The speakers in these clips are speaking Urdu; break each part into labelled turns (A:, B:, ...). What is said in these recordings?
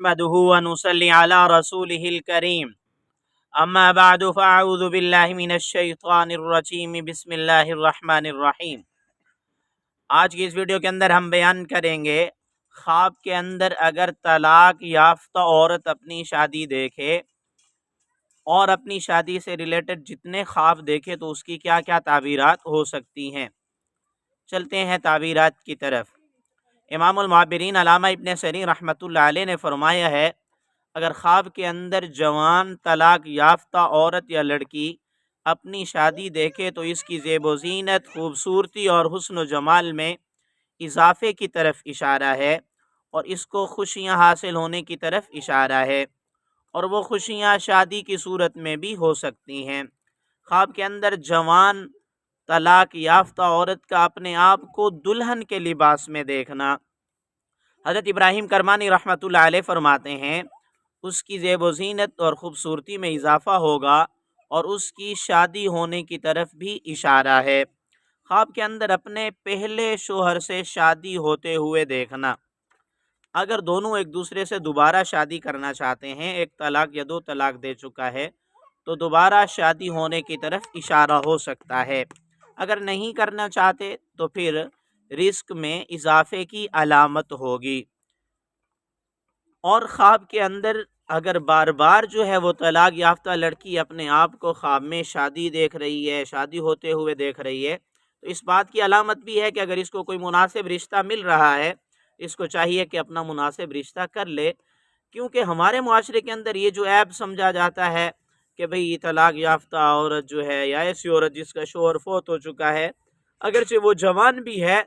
A: نحمده ونصلي على رسوله الكريم اما بعد فاعوذ بالله من الشیطان الرجیم بسم اللہ الرحمن الرحیم۔ آج کی اس ویڈیو کے اندر ہم بیان کریں گے خواب کے اندر اگر طلاق یافتہ عورت اپنی شادی دیکھے اور اپنی شادی سے ریلیٹڈ جتنے خواب دیکھے تو اس کی کیا کیا تعبیرات ہو سکتی ہیں۔ چلتے ہیں تعبیرات کی طرف۔ امام المعبرین علامہ ابن سیرین رحمۃ اللہ علیہ نے فرمایا ہے، اگر خواب کے اندر جوان طلاق یافتہ عورت یا لڑکی اپنی شادی دیکھے تو اس کی زیب و زینت، خوبصورتی اور حسن و جمال میں اضافے کی طرف اشارہ ہے، اور اس کو خوشیاں حاصل ہونے کی طرف اشارہ ہے، اور وہ خوشیاں شادی کی صورت میں بھی ہو سکتی ہیں۔ خواب کے اندر جوان طلاق یافتہ عورت کا اپنے آپ کو دلہن کے لباس میں دیکھنا، حضرت ابراہیم کرمانی رحمۃ اللہ علیہ فرماتے ہیں اس کی زیب و زینت اور خوبصورتی میں اضافہ ہوگا اور اس کی شادی ہونے کی طرف بھی اشارہ ہے۔ خواب کے اندر اپنے پہلے شوہر سے شادی ہوتے ہوئے دیکھنا، اگر دونوں ایک دوسرے سے دوبارہ شادی کرنا چاہتے ہیں، ایک طلاق یا دو طلاق دے چکا ہے تو دوبارہ شادی ہونے کی طرف اشارہ ہو سکتا ہے۔ اگر نہیں کرنا چاہتے تو پھر رزق میں اضافے کی علامت ہوگی۔ اور خواب کے اندر اگر بار بار جو ہے وہ طلاق یافتہ لڑکی اپنے آپ کو خواب میں شادی دیکھ رہی ہے، شادی ہوتے ہوئے دیکھ رہی ہے، تو اس بات کی علامت بھی ہے کہ اگر اس کو کوئی مناسب رشتہ مل رہا ہے، اس کو چاہیے کہ اپنا مناسب رشتہ کر لے، کیونکہ ہمارے معاشرے کے اندر یہ جو عیب سمجھا جاتا ہے کہ بھئی طلاق یافتہ عورت جو ہے یا ایسی عورت جس کا شوہر فوت ہو چکا ہے، اگرچہ وہ جوان بھی ہے،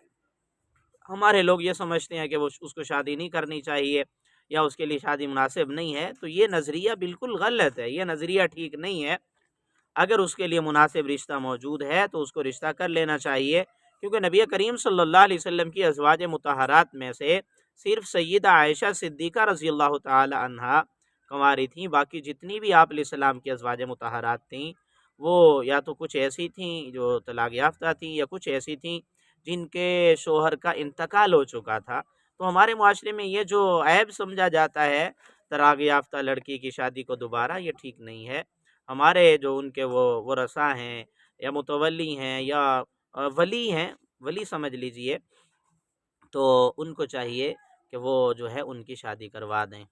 A: ہمارے لوگ یہ سمجھتے ہیں کہ وہ اس کو شادی نہیں کرنی چاہیے یا اس کے لیے شادی مناسب نہیں ہے، تو یہ نظریہ بالکل غلط ہے، یہ نظریہ ٹھیک نہیں ہے۔ اگر اس کے لیے مناسب رشتہ موجود ہے تو اس کو رشتہ کر لینا چاہیے، کیونکہ نبی کریم صلی اللہ علیہ وسلم کی ازواج مطہرات میں سے صرف سیدہ عائشہ صدیقہ رضی اللہ تعالی عنہا کنواری تھیں، باقی جتنی بھی آپ علیہ السلام کی ازواج مطہرات تھیں وہ یا تو کچھ ایسی تھیں جو طلاق یافتہ تھیں یا کچھ ایسی تھیں جن کے شوہر کا انتقال ہو چکا تھا۔ تو ہمارے معاشرے میں یہ جو عیب سمجھا جاتا ہے طلاق یافتہ لڑکی کی شادی کو دوبارہ، یہ ٹھیک نہیں ہے۔ ہمارے جو ان کے وہ ورثاء ہیں یا متولی ہیں یا ولی ہیں، ولی سمجھ لیجئے، تو ان کو چاہیے کہ وہ جو ہے ان کی شادی کروا دیں۔